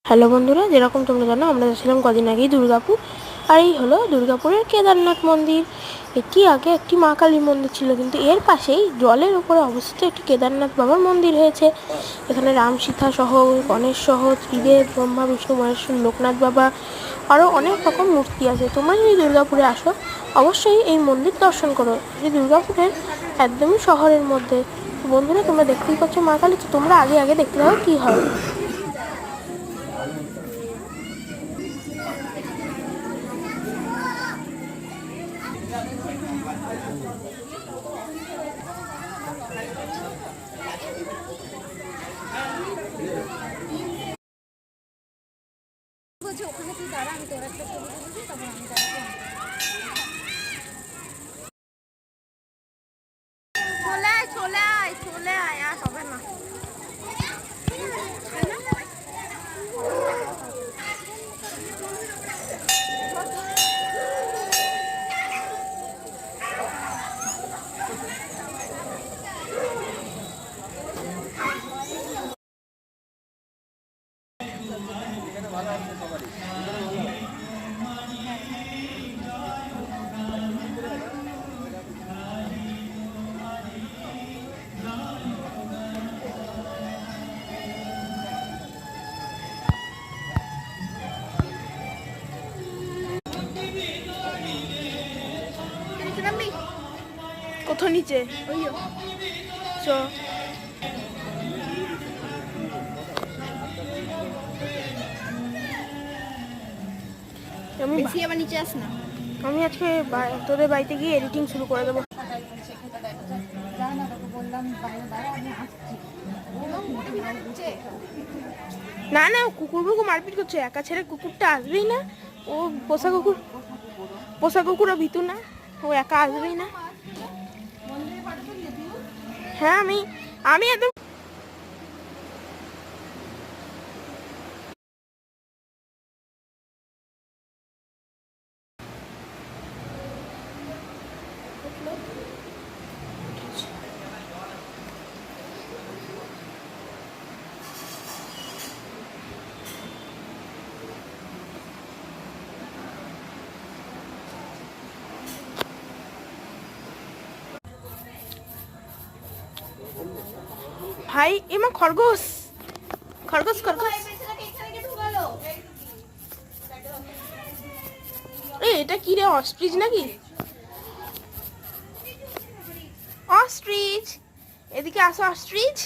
Hello বন্ধুরা, যেরকম তোমরা জানো আমরা যাচ্ছিলাম কদিন আগেই দুর্গাপুর। আর এই হলো দুর্গাপুরের কেদারনাথ মন্দির। এটি আগে একটি মা কালী মন্দির ছিল, কিন্তু এর পাশেই জলের উপরে অবস্থিত একটি কেদারনাথ বাবার মন্দির হয়েছে। এখানে রাম সীতা সহ, গণেশ সহ, ত্রিদেব, ব্রহ্মা বিষ্ণু মহেশ্বর, লোকনাথ বাবা, আরও অনেক রকম মূর্তি আছে। তোমরা যদি দুর্গাপুরে আসো অবশ্যই এই মন্দির দর্শন করো। এই দুর্গাপুরের একদমই শহরের মধ্যে। বন্ধুরা, তোমরা দেখতেই পাচ্ছ মা কালী, তো তোমরা আগে আগে দেখতে দাও কী হয়। ওখানে তুই দাঁড়া, আমি তোর একটা ছবি তুলছি, তারপর আমি দাঁড়াবো। চলে আয় চলে আয়, আর হবে না। কোথাও নিচে চ। বেশি আবার নিচে আস না। আমি আজকে তোদের বাড়িতে গিয়ে এডিটিং শুরু করে দেবো। না না, কুকুরগুলো মারপিট করছে। একা ছেড়ে কুকুরটা আসবেই না। ও পোষা কুকুরও ভিতু না, ও একা আসবেই না। হ্যাঁ, আমি একদম ভাই, এমা খরগোশ খরগোশ খরগোশ। এটা কি রে, অস্ট্রিচ নাকি? অস্ট্রিচ, এদিকে আসো অস্ট্রিচ।